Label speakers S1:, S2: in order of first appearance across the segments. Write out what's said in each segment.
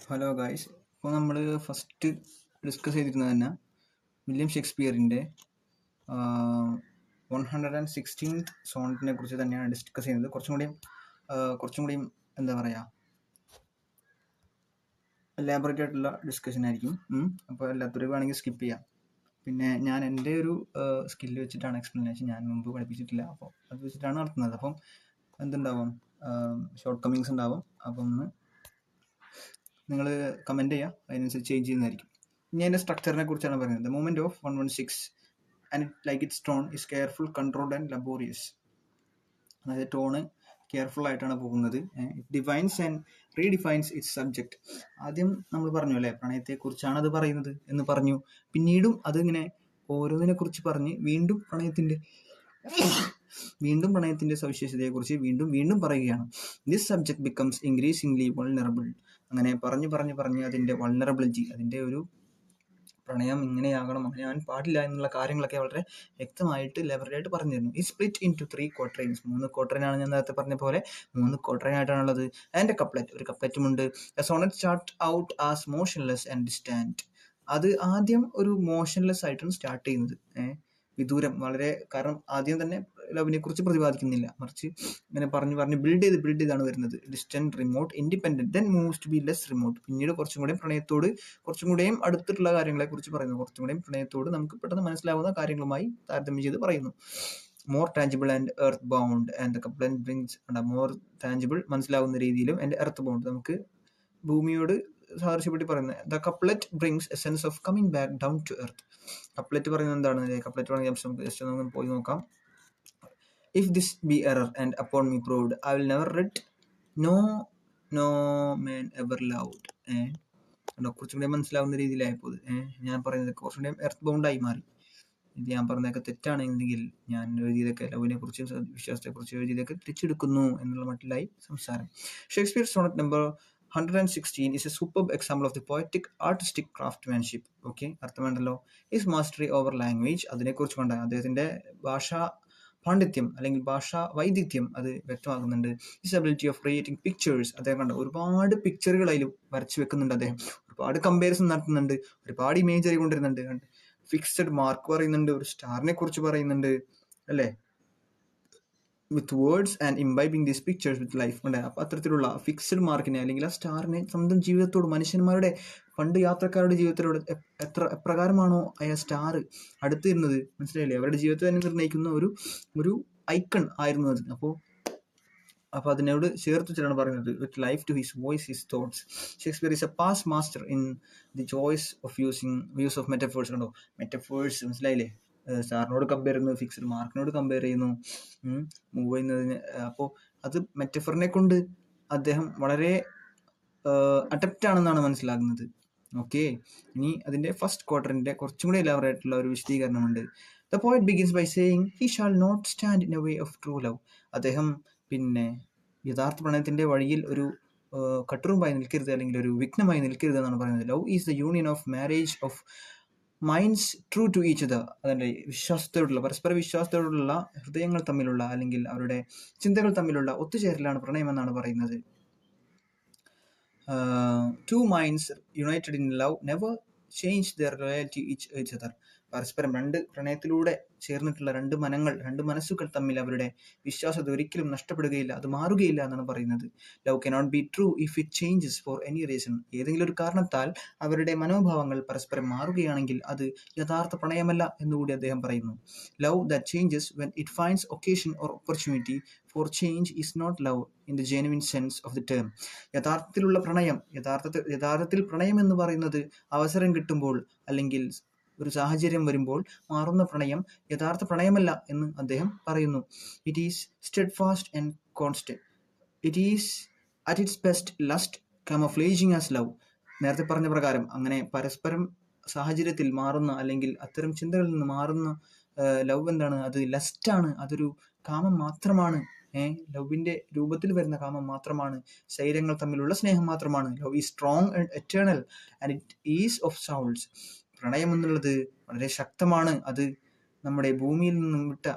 S1: Hello guys, ഇപ്പോൾ നമ്മൾ first discuss ചെയ്തിരുന്നത് തന്നെ വില്യം ഷേക്സ്പിയറിൻ്റെ 116th സോണറ്റിനെ കുറിച്ച് തന്നെയാണ് ഡിസ്കസ് ചെയ്യുന്നത്. കുറച്ചും കൂടിയും എന്താ പറയുക, എലാബറേറ്റ് ആയിട്ടുള്ള ഡിസ്കഷൻ ആയിരിക്കും. അപ്പോൾ എല്ലാത്തവരും വേണമെങ്കിൽ സ്കിപ്പ് ചെയ്യാം. പിന്നെ ഞാൻ എൻ്റെ ഒരു സ്കില്ല് വെച്ചിട്ടാണ് എക്സ്പ്ലനേഷൻ, ഞാൻ മുമ്പ് പഠിപ്പിച്ചിട്ടില്ല, അപ്പോൾ അത് വെച്ചിട്ടാണ് നടത്തുന്നത്. അപ്പം എന്തുണ്ടാവും, ഷോർട്ട് കമ്മിങ്സ് ഉണ്ടാവും. അപ്പം ഒന്ന് നിങ്ങൾ കമൻറ്റ് ചെയ്യുക, അതിനനുസരിച്ച് ചേഞ്ച് ചെയ്യുന്നതായിരിക്കും. ഇനി അതിൻ്റെ സ്ട്രക്ചറിനെ കുറിച്ചാണ് പറയുന്നത്. The movement of 116 and like its tone is careful, controlled and laborious. അതായത് ടോണ് കെയർഫുൾ ആയിട്ടാണ് പോകുന്നത്. It defines and redefines its subject. ആദ്യം നമ്മൾ പറഞ്ഞു അല്ലേ, പ്രണയത്തെക്കുറിച്ചാണ് അത് പറയുന്നത് എന്ന് പറഞ്ഞു. പിന്നീടും അതിങ്ങനെ ഓരോന്നിനെ കുറിച്ച് പറഞ്ഞ് വീണ്ടും പ്രണയത്തിന്റെ സവിശേഷതയെക്കുറിച്ച് വീണ്ടും പറയുകയാണ്. This subject becomes increasingly vulnerable. അങ്ങനെ പറഞ്ഞ് അതിൻ്റെ വൾനറബിലിറ്റി, അതിൻ്റെ ഒരു പ്രണയം ഇങ്ങനെയാകണം, അങ്ങനെയാകാൻ പാടില്ല എന്നുള്ള കാര്യങ്ങളൊക്കെ വളരെ വ്യക്തമായിട്ട് ലെബറേറ്റ് പറഞ്ഞു തരുന്നു. ഈ സ്പ്ലിറ്റ് ഇൻ ടു 3 ക്വാർട്ടറൈൻസ്. 3 ക്വാർട്ടറൈനാണ് ഞാൻ നേരത്തെ പറഞ്ഞ പോലെ 3 ക്വാർട്ടറൈനായിട്ടാണുള്ളത്. ആൻഡ് കപ്ലറ്റ്, ഒരു കപ്ലറ്റുമുണ്ട്. A sonnet start out as motionless and distant. അത് ആദ്യം ഒരു മോഷൻലെസ് ആയിട്ടാണ് സ്റ്റാർട്ട് ചെയ്യുന്നത്, വിദൂരം വളരെ. കാരണം ആദ്യം തന്നെ ലവിനെ കുറിച്ച് പ്രതിപാദിക്കുന്നില്ല, മറിച്ച് ഇങ്ങനെ പറഞ്ഞ് ബിൽഡ് ചെയ്താണ് വരുന്നത്. Distant, remote, independent, then moves to be less remote. പിന്നീട് കുറച്ചും കൂടെയും അടുത്തിട്ടുള്ള കാര്യങ്ങളെ കുറിച്ച് പറയുന്നു. കുറച്ചും കൂടെയും പ്രണയത്തോട് നമുക്ക് പെട്ടെന്ന് മനസ്സിലാവുന്ന കാര്യങ്ങളുമായി താരതമ്യം ചെയ്ത് പറയുന്നു. More tangible and earth bound and the couplet brings. More tangible, മനസ്സിലാവുന്ന രീതിയിലും, ആൻഡ് എർത്ത് ബൗണ്ട്, നമുക്ക് ഭൂമിയോട് സാദൃശ്യപ്പെട്ടി പറയുന്നത്. The couplet brings a sense of coming back down to earth. Couplet പറയുന്നത് എന്താണ്? കപ്ലറ്റ് വേണമെങ്കിൽ പോയി നോക്കാം. If this be error and upon me proved, I will never writ, no man ever loved. കുറച്ചും കൂടെ മനസ്സിലാവുന്ന രീതിയിലായപ്പോൾ ഞാൻ പറയുന്നത് കുറച്ചും കൂടെ എർത്ത് ബൗണ്ടായി മാറി. ഇത് ഞാൻ പറഞ്ഞതൊക്കെ തെറ്റാണെങ്കിൽ ഞാൻ എഴുതിയതൊക്കെ, ലവിനെ കുറിച്ചും വിശ്വാസത്തെക്കുറിച്ച് എഴുതിയതൊക്കെ തിരിച്ചെടുക്കുന്നു എന്നുള്ള മട്ടിലായി സംസാരം. Shakespeare sonnet number 116 is a superb example of the poetic artistic craftsmanship. Okay, അർത്ഥമുണ്ടല്ലോ. ഹിസ് മാസ്റ്ററി ഓവർ ലാംഗ്വേജ്, അതിനെക്കുറിച്ച് കൊണ്ട് അദ്ദേഹത്തിന്റെ ഭാഷാ പാണ്ഡിത്യം അല്ലെങ്കിൽ ഭാഷാ വൈദഗ്ധ്യം അത് വ്യക്തമാക്കുന്നുണ്ട്. His ability of creating pictures, അദ്ദേഹം കണ്ട ഒരുപാട് പിക്ചറുകൾ അതിൽ വരച്ചു വെക്കുന്നുണ്ട്. അദ്ദേഹം ഒരുപാട് കമ്പാരിസൺ നടത്തുന്നുണ്ട്, ഒരുപാട് ഇമേജറി കൊണ്ടുവരുന്നുണ്ട്. ഫിക്സഡ് മാർക്ക് പറയുന്നുണ്ട്, ഒരു സ്റ്റാറിനെ കുറിച്ച് പറയുന്നുണ്ട് അല്ലേ, with words and imbibing these pictures with life. ഉണ്ട്. അപ്പം അത്തരത്തിലുള്ള ഫിക്സഡ് മാർക്കിനെ അല്ലെങ്കിൽ ആ സ്റ്റാറിനെ സ്വന്തം ജീവിതത്തോട്, മനുഷ്യന്മാരുടെ പണ്ട് യാത്രക്കാരുടെ ജീവിതത്തിലൂടെ എപ്രകാരമാണോ ആ സ്റ്റാർ അടുത്തിരുന്നത്, മനസ്സിലായില്ലേ, അവരുടെ ജീവിതത്തെ തന്നെ നിർണ്ണയിക്കുന്ന ഒരു ഐക്കൺ ആയിരുന്നു അത്. അപ്പോൾ അതിനോട് ചേർത്ത് വെച്ചിട്ടാണ് പറയുന്നത്, with life to his voice, his thoughts. Shakespeare is a past master in the choice of use of metaphors. കണ്ടോ, മെറ്റഫേഴ്സ് മനസ്സിലായില്ലേ. സ്റ്റാറിനോട് കമ്പയർ ചെയ്യുന്നു, ഫിക്സഡ് മാർക്കിനോട് കമ്പയർ ചെയ്യുന്നു, മൂവ് ചെയ്യുന്നതിന്. അപ്പോൾ അത് മെറ്റഫറിനെ കൊണ്ട് അദ്ദേഹം വളരെ അഡപ്റ്റ് ആണെന്നാണ് മനസ്സിലാകുന്നത്. ഓക്കെ, ഇനി അതിൻ്റെ ഫസ്റ്റ് ക്വാർട്ടറിൻ്റെ കുറച്ചും കൂടി എലാബറേറ്റുള്ള ഒരു വിശദീകരണമുണ്ട്. The poet begins by saying he shall not stand in a way of true love. അദ്ദേഹം യഥാർത്ഥ പ്രണയത്തിൻ്റെ വഴിയിൽ ഒരു കട്ടുറുമ്പായി നിൽക്കരുത്, അല്ലെങ്കിൽ ഒരു വിഘ്നമായി നിൽക്കരുത് എന്നാണ് പറയുന്നത്. Love is the union of marriage of minds true to each other. അതിൻ്റെ പരസ്പര വിശ്വാസത്തോടുള്ള ഹൃദയങ്ങൾ തമ്മിലുള്ള, അല്ലെങ്കിൽ അവരുടെ ചിന്തകൾ തമ്മിലുള്ള ഒത്തുചേരലാണ് പ്രണയം എന്നാണ് പറയുന്നത്. Two minds united in love never change their loyalty to each other. പരസ്പരം പ്രണയത്തിലൂടെ ചേർന്നിട്ടുള്ള രണ്ട് മനസ്സുകൾ തമ്മിൽ അവരുടെ വിശ്വാസത ഒരിക്കലും നഷ്ടപ്പെടുകയില്ല, അത് മാറുകയില്ല എന്നാണ് പറയുന്നത്. Love cannot be true if it changes for any reason. ഏതെങ്കിലും ഒരു കാരണത്താൽ അവരുടെ മനോഭാവങ്ങൾ പരസ്പരം മാറുകയാണെങ്കിൽ അത് യഥാർത്ഥ പ്രണയമല്ല എന്നുകൂടി അദ്ദേഹം പറയുന്നു. Love that changes when it finds occasion or opportunity for change is not love in the genuine sense of the term. യഥാർത്ഥത്തിൽ പ്രണയം എന്ന് പറയുന്നത് അവസരം കിട്ടുമ്പോൾ, അല്ലെങ്കിൽ ഒരു സാഹചര്യം വരുമ്പോൾ മാറുന്ന പ്രണയം യഥാർത്ഥ പ്രണയമല്ല എന്ന് അദ്ദേഹം പറയുന്നു. It is steadfast and constant. It is at its best lust camouflaging as love. നേരത്തെ പറഞ്ഞ പ്രകാരം അങ്ങനെ പരസ്പരം സാഹചര്യത്തിൽ മാറുന്ന, അല്ലെങ്കിൽ അത്തരം ചിന്തകളിൽ നിന്ന് മാറുന്ന ലവ് എന്താണ്? അത് ലസ്റ്റാണ്, അതൊരു കാമം മാത്രമാണ്. ലവിന്റെ രൂപത്തിൽ വരുന്ന കാമം മാത്രമാണ്, ശരീരങ്ങൾ തമ്മിലുള്ള സ്നേഹം മാത്രമാണ്. Love is strong and eternal and it is of souls. പ്രണയം എന്നുള്ളത് വളരെ ശക്തമാണ്, അത് നമ്മുടെ ഭൂമിയിൽ നിന്നും വിട്ട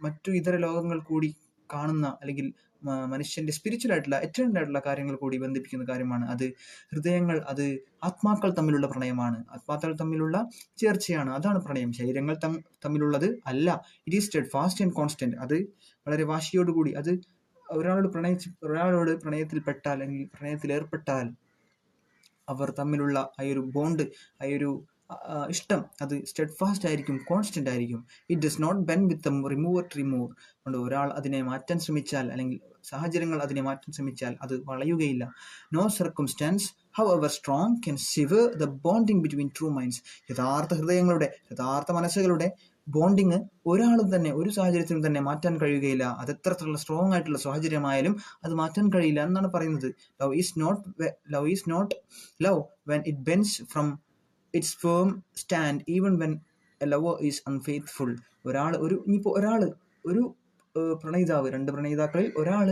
S1: മറ്റു ഇതര ലോകങ്ങൾ കൂടി കാണുന്ന, അല്ലെങ്കിൽ മനുഷ്യൻ്റെ സ്പിരിച്വൽ ആയിട്ടുള്ള എറ്റേണൽ ആയിട്ടുള്ള കാര്യങ്ങൾ കൂടി ബന്ധിപ്പിക്കുന്ന കാര്യമാണ്. അത് ഹൃദയങ്ങൾ, അത് ആത്മാക്കൾ തമ്മിലുള്ള പ്രണയമാണ്, ആത്മാക്കൾ തമ്മിലുള്ള ചേർച്ചയാണ്. അതാണ് പ്രണയം. ശരീരങ്ങൾ തമ്മിലുള്ളത് അല്ല. It is steadfast and constant. അത് വളരെ വാശിയോടുകൂടി, അത് ഒരാളോട് പ്രണയത്തിൽപ്പെട്ടാൽ അല്ലെങ്കിൽ പ്രണയത്തിലേർപ്പെട്ടാൽ അവർ തമ്മിലുള്ള ആ ഒരു ബോണ്ട്, ആ ഒരു ഇഷ്ടം, അത് സ്റ്റെഡ് ഫാസ്റ്റ് ആയിരിക്കും, കോൺസ്റ്റന്റ് ആയിരിക്കും. It does not bend with the remover to remove. അതുകൊണ്ട് ഒരാൾ അതിനെ മാറ്റാൻ ശ്രമിച്ചാൽ, അല്ലെങ്കിൽ സാഹചര്യങ്ങൾ അതിനെ മാറ്റാൻ ശ്രമിച്ചാൽ അത് വളയുകയില്ല. No circumstance however strong can sever the bonding between true minds. യഥാർത്ഥ ഹൃദയങ്ങളുടെ, യഥാർത്ഥ മനസ്സുകളുടെ ബോണ്ടിങ് ഒരാളും തന്നെ, ഒരു സാഹചര്യത്തിലും തന്നെ മാറ്റാൻ കഴിയുകയില്ല. അത് എത്രത്തോളം സ്ട്രോങ് ആയിട്ടുള്ള സാഹചര്യമായാലും അത് മാറ്റാൻ കഴിയില്ല എന്നാണ് പറയുന്നത്. Love is not love when it bends from its firm stand even when a lover is unfaithful. ഇനിയിപ്പോൾ ഒരു പ്രണയിതാവ്, രണ്ട് പ്രണയിതാക്കളിൽ ഒരാൾ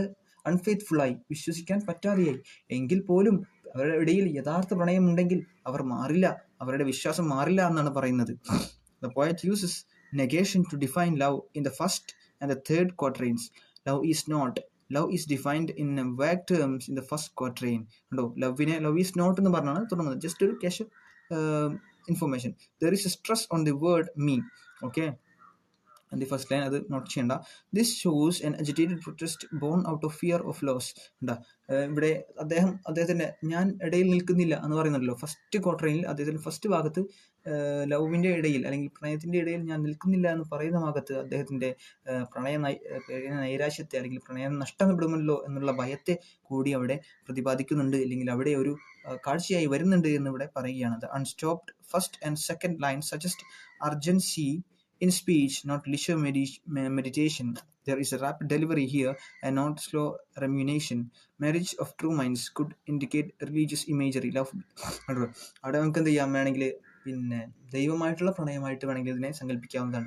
S1: അൺഫെയ്ത്ത്ഫുള്ളായി, വിശ്വസിക്കാൻ പറ്റാതെയായി എങ്കിൽ പോലും അവരുടെ ഇടയിൽ യഥാർത്ഥ പ്രണയം ഉണ്ടെങ്കിൽ അവർ മാറില്ല, അവരുടെ വിശ്വാസം മാറില്ല എന്നാണ് പറയുന്നത്. The poet uses negation to define love in the first and the third quatrains. Love is defined in vague terms in the first quatrain. കണ്ടോ, love is not എന്ന് പറഞ്ഞാണ് തുടങ്ങുന്നത്. ജസ്റ്റ് ഒരു casual information. There is a stress on the word me. Okay, and the first line അത് not ചെയ്യണ്ട. This shows an agitated protest born out of fear of loss. ഇവിടെ അദ്ദേഹത്തിന്റെ ഞാൻ ഇടയിൽ നിൽക്കുന്നില്ല എന്ന് പറയുന്നുണ്ടല്ലോ. ഫസ്റ്റ് ക്വാർട്ടറിൽ അദ്ദേഹത്തിന്റെ ഫസ്റ്റ് ഭാഗത്ത് ലവിന്റെ ഇടയിൽ അല്ലെങ്കിൽ പ്രണയത്തിന്റെ ഇടയിൽ ഞാൻ നിൽക്കുന്നില്ല എന്ന് പറയുന്ന ഭാഗത്ത് അദ്ദേഹത്തിന്റെ നൈരാശ്യത്തെ അല്ലെങ്കിൽ പ്രണയം നഷ്ടപ്പെടുമല്ലോ എന്നുള്ള ഭയത്തെ കൂടി അവിടെ പ്രതിപാദിക്കുന്നുണ്ട്, അല്ലെങ്കിൽ അവിടെ ഒരു കാഴ്ചയായി വരുന്നുണ്ട് എന്ന് ഇവിടെ പറയുകയാണ്. The unstopped first and second lines suggest urgency in speech, not leisure meditation. There is a rapid delivery here and not slow rumination. Marriage of true minds could indicate religious imagery. Love അവിടെ നമുക്ക് എന്ത് ചെയ്യാം, വേണമെങ്കിൽ പിന്നെ ദൈവമായിട്ടുള്ള പ്രണയമായിട്ട് വേണമെങ്കിൽ ഇതിനെ സങ്കല്പിക്കാവുന്നതാണ്.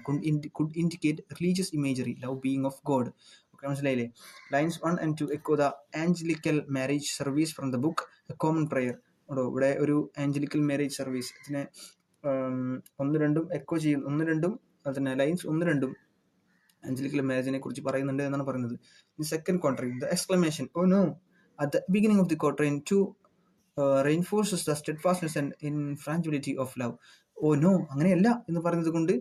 S1: could indicate religious imagery, love being of God. Okay, മനസ്സിലായില്ലേ? Lines 1 and 2 echo the angelical marriage service from the book A Common Prayer. ഇവിടെ ഒരു ആഞ്ചലിക്കൽ മാരേജ് സർവീസ്, ഇതിനെ 1-2 എക്കോ ചെയ്യുന്നു. 1-2 അതിന് ലൈൻസ് 1-2 ആഞ്ചലിക്കൽ മാരേജിനെ കുറിച്ച് പറയുന്നുണ്ട് എന്നാണ് പറയുന്നത്. The second quatrain, the exclamation oh no at the beginning of the quatrain 2 reinforces the steadfastness and infrangibility of love. Oh no, അങ്ങനെയല്ല എന്ന് പറയുന്നത് കൊണ്ട്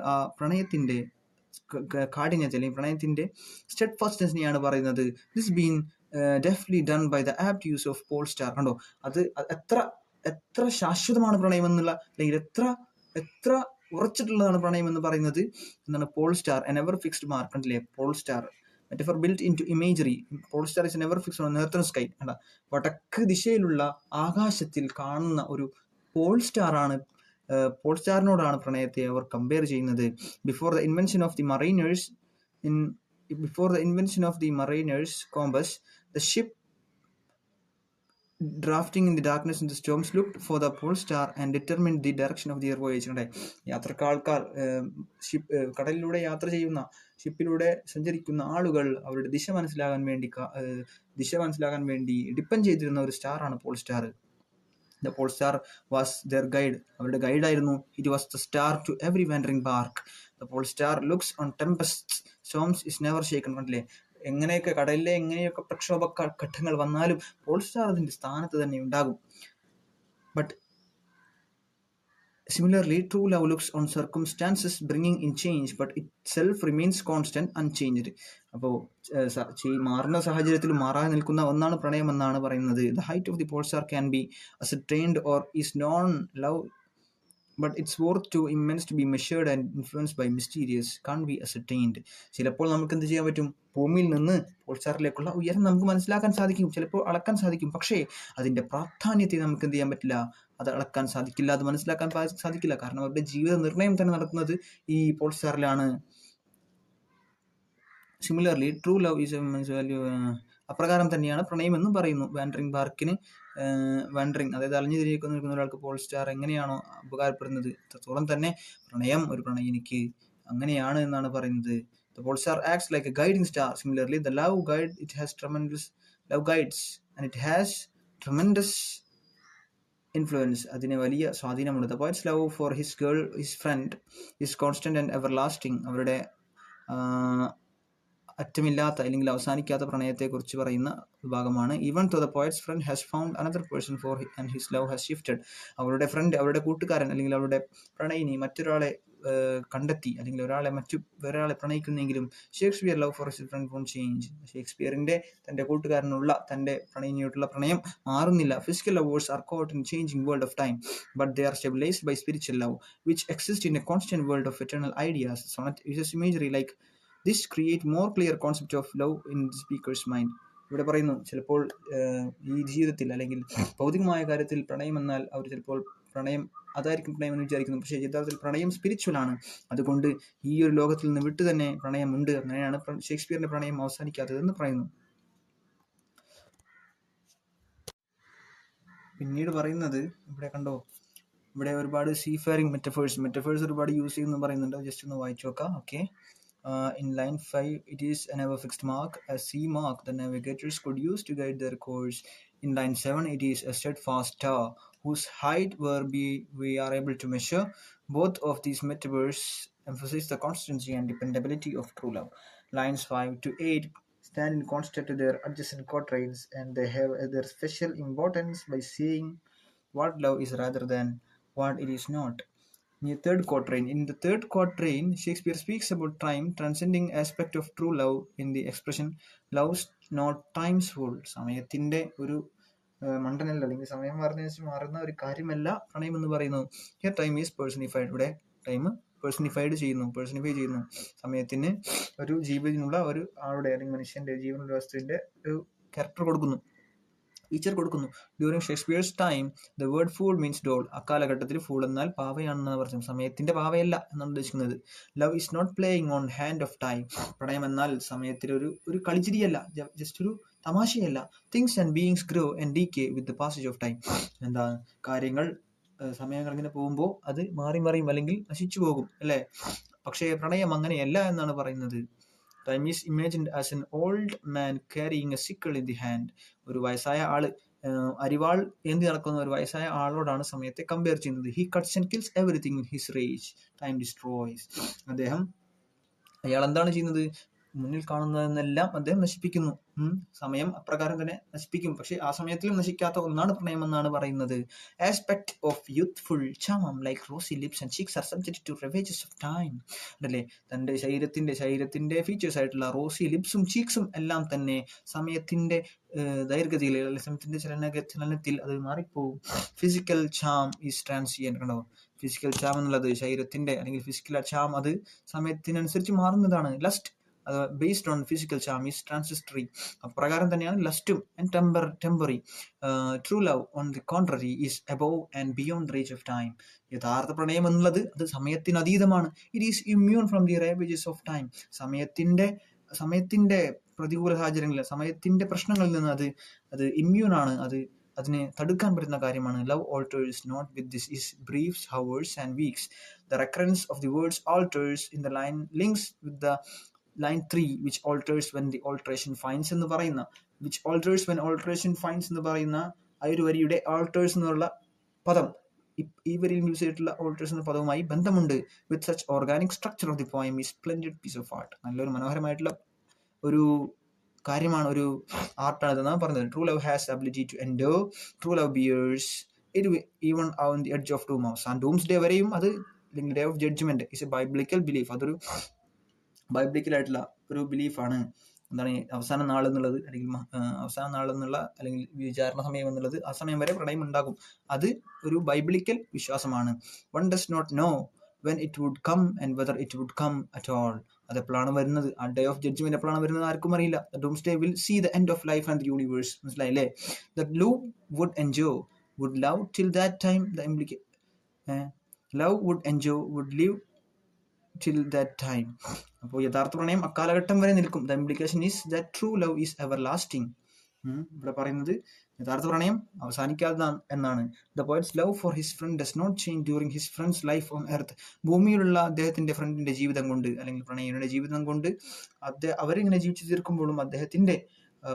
S1: ആ പ്രണയത്തിന്റെ കാഠിന്യത്തെ അല്ലെങ്കിൽ പ്രണയത്തിന്റെ സ്റ്റെഡ്ഫാസ്റ്റ്നെസ്സിനെയാണ് പറയുന്നത്. This been deftly done by the apt use of pole star. കണ്ടോ, അത് എത്ര ശാശ്വതമാണ് പ്രണയം എന്നുള്ള, അല്ലെങ്കിൽ എത്ര ഉറച്ചിട്ടുള്ളതാണ് പ്രണയം എന്ന് പറയുന്നത് എന്താണ്? Pole star, a never fixed mark. കണ്ടില്ലേ, pole star metaphor built into imagery. Pole star is never fixed on northern sky. വടക്ക് ദിശയിലുള്ള ആകാശത്തിൽ കാണുന്ന ഒരു പോൾ സ്റ്റാർ ആണ്, പോൾ സ്റ്റാറിനോടാണ് പ്രണയത്തെ അവർ കമ്പയർ ചെയ്യുന്നത്. Before the invention of the mariner's compass, the ship drafting in the darkness in the storms looked for the pole star and determined the direction of their voyage. യാത്രക്കാർ കടലിലൂടെ യാത്ര ചെയ്യുന്ന, ഷിപ്പിലൂടെ സഞ്ചരിക്കുന്ന ആളുകൾ അവരുടെ ദിശ മനസ്സിലാകാൻ വേണ്ടി ഡിപ്പെൻഡ് ചെയ്തിരുന്ന ഒരു സ്റ്റാർ ആണ് pole star. The pole star was their guide. അവരുടെ ഗൈഡായിരുന്നു. It was the star to every wandering bark. The pole star looks on tempests. Storms is never shaken. കണ്ടില്ലേ, എങ്ങനെയൊക്കെ കടലിലെ എങ്ങനെയൊക്കെ പ്രക്ഷോഭ ഘട്ടങ്ങൾ വന്നാലും പോൾ സ്റ്റാർ അതിന്റെ സ്ഥാനത്ത് തന്നെ ഉണ്ടാകും. But similarly, true love looks on circumstances bringing in change, but itself remains constant, unchanged. അപ്പോൾ മാറുന്ന സാഹചര്യത്തിൽ മാറാതെ നിൽക്കുന്ന ഒന്നാണ് പ്രണയം എന്നാണ് പറയുന്നത്. The height of the pole star can be ascertained or is known. Love, but its worth too immense to be measured and influenced by mysterious, can't be ascertained. ചിലപ്പോൾ നമുക്ക് എന്ത് ചെയ്യാൻ പറ്റും? ഭൂമിയിൽ നിന്ന് പോൾ സ്റ്റാറിലേക്കുള്ള ഉയരം നമുക്ക് മനസ്സിലാക്കാൻ സാധിക്കും, ചിലപ്പോൾ അളക്കാൻ സാധിക്കും. പക്ഷേ അതിന്റെ പ്രാധാന്യത്തെ നമുക്ക് എന്ത് ചെയ്യാൻ പറ്റില്ല, അത് അളക്കാൻ സാധിക്കില്ല, അത് മനസ്സിലാക്കാൻ സാധിക്കില്ല. കാരണം അവരുടെ ജീവിത നിർണയം തന്നെ നടക്കുന്നത് ഈ പോൾ സ്റ്റാറിലാണ്. Similarly true love is value, അപ്രകാരം തന്നെയാണ് പ്രണയം എന്നും പറയുന്നു. വാൻഡറിംഗ് ബാർക്കിന് വാൻഡറിംഗ്, അതായത് അലഞ്ഞു തിരികെ നിൽക്കുന്ന ഒരാൾക്ക് പോൾ സ്റ്റാർ എങ്ങനെയാണോ ഉപകാരപ്പെടുന്നത്, അത്രത്തോളം തന്നെ പ്രണയം ഒരു പ്രണയിനിക്ക് അങ്ങനെയാണ് എന്നാണ് പറയുന്നത്. The pole star acts like a guiding star. Similarly, the love guides and it has tremendous influence. അതിന് വലിയ സ്വാധീനമുണ്ട്. The poet's love for his friend is constant and everlasting. അവരുടെ അറ്റമില്ലാത്ത അല്ലെങ്കിൽ അവസാനിക്കാത്ത പ്രണയത്തെക്കുറിച്ച് പറയുന്ന ഭാഗമാണ്. Even though the poet's friend has found another person for and his love has shifted. അവരുടെ ഫ്രണ്ട്, അവരുടെ കൂട്ടുകാരൻ അല്ലെങ്കിൽ അവരുടെ പ്രണയിനി മറ്റൊരാളെ കണ്ടെത്തി അല്ലെങ്കിൽ വേറൊരാളെ പ്രണയിക്കുന്നെങ്കിലും Shakespeare love for his friend won't change. ഷേക്സ്പിയറിന്റെ തന്റെ കൂട്ടുകാരനുള്ള തന്റെ പ്രണയിനിയോട്ടുള്ള പ്രണയം മാറുന്നില്ല. Physical lovers are caught in changing world of time but they are stabilised by spiritual love which exist in a constant world of eternal ideas. Sonet uses imagery like this create more clear concept of love in the speaker's mind. ഇവിടെ പറയുന്നു, ചിലപ്പോൾ ഈ ജീവിതത്തിൽ അല്ലെങ്കിൽ ഭൗതികമായ കാര്യത്തിൽ പ്രണയം എന്നാൽ അവർ ചിലപ്പോൾ പ്രണയം അതായിരിക്കും പ്രണയം എന്ന് വിചാരിക്കുന്നു. പക്ഷേ യഥാർത്ഥത്തിൽ പ്രണയം സ്പിരിച്വൽ ആണ്. അതുകൊണ്ട് ഈ ഒരു ലോകത്തിൽ നിന്ന് വിട്ടു തന്നെ പ്രണയമുണ്ട്. അങ്ങനെയാണ് ഷേക്സ്പിയറിന്റെ പ്രണയം അവസാനിക്കാത്തതെന്ന് പറയുന്നു. പിന്നീട് പറയുന്നത് ഇവിടെ കണ്ടോ, ഇവിടെ ഒരുപാട് സീഫെയറിംഗ് മെറ്റഫേഴ്സ് ഒരുപാട് യൂസ് ചെയ്യുന്നു പറയുന്നുണ്ട്. ജസ്റ്റ് ഒന്ന് വായിച്ചു നോക്കാം. Okay. In line 5, it is a never fixed mark, a sea mark the navigators could use to guide their course. In line 7, it is a steadfast star whose height we are able to measure. Both of these metaphors emphasize the constancy and dependability of true love. Lines 5 to 8 stand in contrast to their adjacent quatrains, and they have their special importance by saying what love is rather than what it is not. In the third quatrain, Shakespeare speaks about time, transcending aspect of true love in the expression love's not time's full. സമയത്തിന്റെ ഒരു മണ്ഡലമല്ല, അല്ലെങ്കിൽ സമയം മാറുന്ന ഒരു കാര്യമല്ല പ്രണയം എന്ന് പറയുന്നത്. Here time is personified. ഇവിടെ ടൈം പേഴ്സണിഫൈ ചെയ്യുന്നു. സമയത്തിന് ഒരു ജീവനുള്ള ഒരു ആളുടെ അല്ലെങ്കിൽ മനുഷ്യന്റെ ജീവനുള്ള വസ്തുവിന്റെ ഒരു ക്യാരക്ടർ കൊടുക്കുന്നു, ഫീച്ചർ കൊടുക്കുന്നു. During Shakespeare's time the word fool means doll. അക്കാലഘട്ടത്തിൽ ഫൂൾ എന്നാൽ പാവയാണെന്നാണ് പറഞ്ഞത്. സമയത്തിന്റെ പാവയല്ല എന്നാണ് ഉദ്ദേശിക്കുന്നത്. Love is not playing on hand of time. പ്രണയം എന്നാൽ സമയത്തിൽ ഒരു കളിച്ചിരിയല്ല, ജസ്റ്റ് ഒരു തമാശയല്ല. Things and beings grow and decay with the passage of time. എന്താ കാര്യങ്ങൾ, സമയങ്ങൾ ഇങ്ങനെ പോകുമ്പോൾ അത് മാറി മറിയും അല്ലെങ്കിൽ നശിച്ചു പോകും അല്ലേ. പക്ഷേ പ്രണയം അങ്ങനെയല്ല എന്നാണ് പറയുന്നത്. Time is imagined as an old man carrying a sickle in the hand. ഒരു വയസ്സായ ആള് അരിവാൾ ഏന്തി നടക്കുന്ന ഒരു വയസ്സായ ആളോടാണ് സമയത്തെ കമ്പയർ ചെയ്യുന്നത്. He cuts and kills everything in his rage. Time destroys. അയാൾ എന്താണ് ചെയ്യുന്നത്? മുന്നിൽ കാണുന്നതെന്നെല്ലാം അദ്ദേഹം നശിപ്പിക്കുന്നു. സമയം അപ്രകാരം തന്നെ നശിപ്പിക്കും. പക്ഷെ ആ സമയത്തിലും നശിക്കാത്ത ഒന്നാണ് പ്രണയം എന്നാണ് പറയുന്നത്. Aspect of youthful charm like rosy lips and cheeks are subject to ravages of time. അല്ലേ, തന്റെ ശരീരത്തിന്റെ ഫീച്ചേഴ്സ് ആയിട്ടുള്ള റോസി ലിപ്സും ചീക്സും എല്ലാം തന്നെ സമയത്തിന്റെ ദൈർഘ്യത്തിൽ അല്ലെങ്കിൽ സമയത്തിന്റെ ചലനത്തിൽ അത് മാറിപ്പോവും. Physical charm is transient. കണ്ടോ, ഫിസിക്കൽ ചാം എന്നുള്ളത് ശരീരത്തിന്റെ അല്ലെങ്കിൽ ഫിസിക്കൽ ചാം അത് സമയത്തിനനുസരിച്ച് മാറുന്നതാണ്. Lust based on physical charm is transitory. അപ്രകാരം തന്നെയാണ് ലസ്റ്റും and temporary. True love on the contrary is above and beyond the reach of time. യഥാർത്ഥ പ്രണയം എന്നുള്ളത് അത് സമയത്തിന് അതീതമാണ്. It is immune from the ravages of time. സമയത്തിന്റെ പ്രതികൂല സാഹചര്യങ്ങളിൽ, സമയത്തിന്റെ പ്രശ്നങ്ങളിൽ നിന്ന് അത് ഇമ്മ്യൂൺ ആണ്. അതിനെ തടുക്കാൻ പറ്റുന്ന കാര്യമാണ്. Love alters not with this is briefs, hours and weeks. The recurrence of the words alters in the line links with the line 3 which alters when the alteration finds എന്ന് പറയുന്ന ആ ഒരു വരിയുടെ alters എന്നുള്ള പദം ഈ വരിയിൽ യൂസ് ചെയ്തിട്ടുള്ള alters എന്ന പദവുമായി ബന്ധമുണ്ട്. with such organic structure of the poem is splendid piece of art. നല്ലൊരു മനോഹരമായിട്ടുള്ള ഒരു കാര്യമാണ്, ഒരു ആർട്ടാണ് ഇതെന്നാണ് പറയുന്നത്. True love has ability to endure. True love bears it even on the edge of doom. അവസാനം ഡൂംസ്ഡേ വരെയും അത്, അല്ലെങ്കിൽ day of judgment is a biblical belief. അതൊരു ബൈബിളിക്കലായിട്ടുള്ള ഒരു ബിലീഫാണ്. എന്താണ് അവസാന നാൾ എന്നുള്ളത്, അല്ലെങ്കിൽ വിചാരണ സമയം എന്നുള്ളത്, ആ സമയം വരെ പ്രണയം ഉണ്ടാകും. അത് ഒരു ബൈബിളിക്കൽ വിശ്വാസമാണ്. One does not know when it would come and whether it would come at all. അതെപ്പോഴാണ് വരുന്നത്, ആ ഡേ ഓഫ് ജഡ്ജ്മെന്റ് എപ്പോഴാണ് വരുന്നത് ആർക്കും അറിയില്ല. The doomsday will see the end of life and the universe. മനസ്സിലായില്ലേ? The love would enjoy would love till that time. Love would enjoy would live till that time. അപ്പോൾ യഥാർത്ഥ പ്രണയം അക്കാലഘട്ടം വരെ നിൽക്കും. The implication is that true love is everlasting. ഇവിടെ പറയുന്നത് യഥാർത്ഥ പ്രണയം അവസാനിക്കാതെ എന്നാണ്. The poet's love for his friend does not change during his friend's life on earth. ഭൂമിയിലുള്ള അദ്ദേഹത്തിന്റെ ഫ്രണ്ടിന്റെ ജീവിതം കൊണ്ട്, അല്ലെങ്കിൽ പ്രണയിയുടെ ജീവിതം കൊണ്ട് അവരിങ്ങനെ ജീവിച്ചു തീർക്കുമ്പോഴും അദ്ദേഹത്തിന്റെ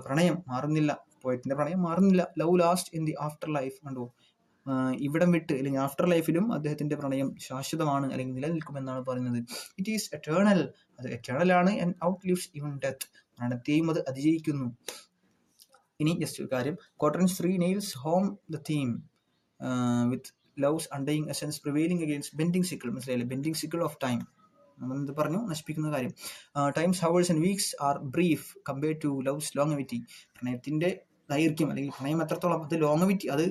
S1: പ്രണയം മാറുന്നില്ല, പോയറ്റിന്റെ പ്രണയം മാറുന്നില്ല. Love last in the after life. കണ്ടോ, ഇവിടം വിട്ട് അല്ലെങ്കിൽ ആഫ്റ്റർ ലൈഫിലും അദ്ദേഹത്തിന്റെ പ്രണയം ശാശ്വതമാണ് അല്ലെങ്കിൽ നിലനിൽക്കുമെന്നാണ് പറയുന്നത്. ഇറ്റ് ഈസ് എറ്റേണൽ, അത് എറ്റേണൽ ആണ്, and out lives even death, മരണത്തെയും അത് അതിജയിക്കുന്നു. ഇനി ജസ്റ്റ് ഒരു കാര്യം, cottons 3 nails home the theme with love's undying essence prevailing against bending sickle. മനസ്സിലായില്ലേ? bending sickle of time. നമ്മൾ എന്ത് പറഞ്ഞു? നശിപ്പിക്കുന്ന കാര്യം. Times hours and weeks are brief compared to love's longevity. പ്രണയത്തിന്റെ ദൈർഘ്യം അല്ലെങ്കിൽ പ്രണയം എത്രത്തോളം, അത് ലോങ്ങവിറ്റി, അത്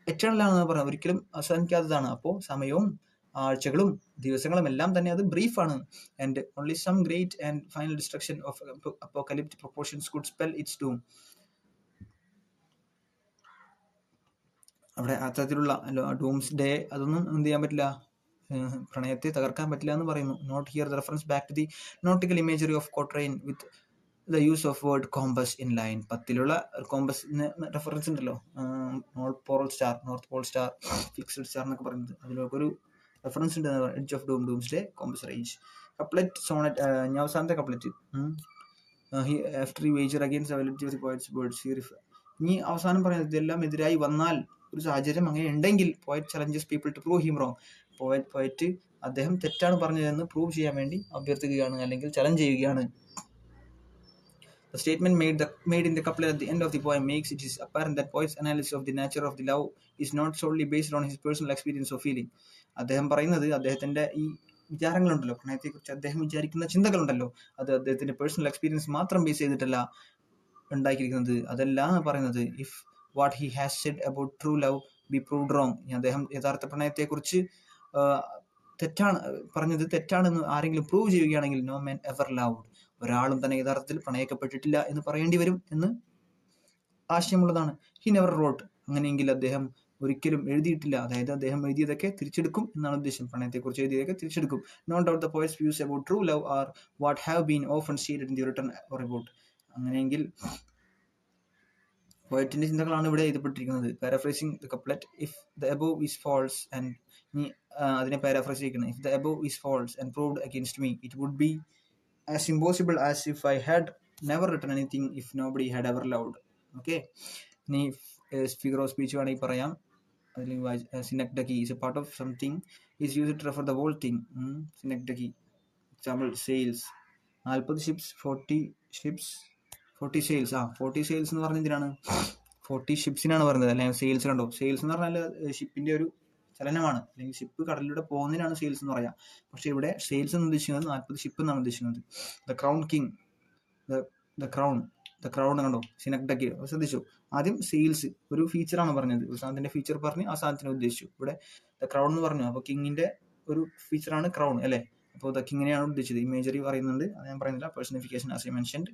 S1: എറ്റേണൽ ആണെന്ന് പറഞ്ഞത്, ഒരിക്കലും അവസാനിക്കാത്തതാണ്. അപ്പോൾ സമയവും ആഴ്ചകളും ദിവസങ്ങളും എല്ലാം തന്നെ അത് ബ്രീഫാണ്. And only some great and final destruction of apocalyptic proportions could spell its doom. അവിടെ അത്തരത്തിലുള്ള ഡൂംസ് ഡേ അതൊന്നും എന്ത് ചെയ്യാൻ പറ്റില്ല, പ്രണയത്തെ തകർക്കാൻ പറ്റില്ല എന്ന് പറയുന്നു. Note here the reference back to the nautical imagery of quatrain with the use of word compass in line. 10ലുള്ള കോമ്പസിന് റെഫറൻസ് ഉണ്ടല്ലോ, north pole star, fixed star എന്നൊക്കെ പറയുന്നത്, അതിലൊക്കെ ഒരു റെഫറൻസ് ഉണ്ട്. Edge of doom, doomsday, compass range. Couplet sonnet, ഞാൻ അവസാനത്തെ couplet, after you wager against availability of the poet's words. ഇനി അവസാനം പറയുന്നത്, ഇതെല്ലാം എതിരായി വന്നാൽ, ഒരു സാഹചര്യം അങ്ങനെ ഉണ്ടെങ്കിൽ, poet challenges people to prove him wrong. Poet അദ്ദേഹം തെറ്റാണ് പറഞ്ഞതെന്ന് പ്രൂവ് ചെയ്യാൻ വേണ്ടി അഭ്യർത്ഥിക്കുകയാണ്, അല്ലെങ്കിൽ ചലഞ്ച് ചെയ്യുകയാണ്. The statement made in the couplet at the end of the poem makes it is apparent that poet's analysis of the nature of the love is not solely based on his personal experience or feeling. അദ്ദേഹം പറയുന്നത്, അദ്ദേഹത്തിന്റെ ഈ വിചാരങ്ങളുണ്ടല്ലോ, പ്രണയത്തെക്കുറിച്ച് അദ്ദേഹം വിചാരിക്കുന്ന ചിന്തകളുണ്ടല്ലോ, അത് അദ്ദേഹത്തിന്റെ personal experience മാത്രം base ചെയ്തിട്ടല്ല ഉണ്ടാക്കിയിരിക്കുന്നത്. അതല്ല പറയുന്നത്, if what he has said about true love B proved wrong. അദ്ദേഹം യഥാർത്ഥ പ്രണയത്തെക്കുറിച്ച് തെറ്റാണ് പറഞ്ഞത്, തെറ്റാണെന്ന് ആരെങ്കിലും പ്രൂവ് ചെയ്യുകയാണെങ്കിൽ, നോ മാൻ എവർ ലവ്ഡ്, ഒരാളും തന്നെ യഥാർത്ഥത്തിൽ പ്രണയിക്കപ്പെട്ടിട്ടില്ല എന്ന് പറയേണ്ടി വരും എന്ന് ആശയമുള്ളതാണ്. ഹി നെവർ റോട്ട്, അങ്ങനെയെങ്കിൽ അദ്ദേഹം ഒരിക്കലും എഴുതിയിട്ടില്ല. അതായത് അദ്ദേഹം എഴുതിയതൊക്കെ തിരിച്ചെടുക്കും എന്നാണ് ഉദ്ദേശം, പ്രണയത്തെക്കുറിച്ച് എഴുതിയതൊക്കെ തിരിച്ചെടുക്കും. No doubt the poet's views about true love are what have been often stated in the written report. അങ്ങനെയെങ്കിൽ പോയറ്റിന്റെ ചിന്തകളാണ് ഇവിടെ എഴുതപ്പെട്ടിരിക്കുന്നത്. Paraphrasing the couplet, if the above is false and, അതിനെ പാരാഫ്രൈസ് ചെയ്യുന്നത്, if the above is false and proved against me, it would be as impossible as if I had never written anything if nobody had ever loved. Okay, ഇനി figure of speech വേണമെങ്കിൽ പറയാം. അതിൽ സിനക്ഡക്കി is a part of something is used to refer the whole thing. Synecdoche example, sails, 40 ships 40 sails. 40 sails എന്ന് പറഞ്ഞ എന്തിനാണ്? 40 ഷിപ്സിനാണ് പറയുന്നത്, അല്ലെങ്കിൽ sales. കണ്ടോ, സെയിൽസ് എന്ന് പറഞ്ഞാൽ ഷിപ്പിന്റെ ഒരു ചലനമാണ്, അല്ലെങ്കിൽ ഷിപ്പ് കടലിലൂടെ പോകുന്നതിനാണ് സെയിൽസ് എന്ന് പറയാം. പക്ഷെ ഇവിടെ സെയിൽസ് എന്ന് ഉദ്ദേശിക്കുന്നത് 40 ഷിപ്പ് എന്നാണ് ഉദ്ദേശിക്കുന്നത്. The crown king, the crown കണ്ടോ, സിനക്ഡക്കി. ശ്രദ്ധിച്ചു, ആദ്യം സെയിൽസ് ഒരു ഫീച്ചറാണ് പറഞ്ഞത്, ഒരു സാധനത്തിന്റെ ഫീച്ചർ പറഞ്ഞ് ആ സാധനത്തിനെ ഉദ്ദേശിച്ചു. ഇവിടെ ദ ക്രൗൺ എന്ന് പറഞ്ഞു, അപ്പോൾ കിങ്ങിന്റെ ഒരു ഫീച്ചറാണ് ക്രൗൺ അല്ലേ. അപ്പോൾ ദ കിങ്ങിനെയാണ് ഉദ്ദേശിച്ചത്. ഇമേജറി പറയുന്നുണ്ട്, അത് ഞാൻ പറയുന്നില്ല. Personification as I mentioned.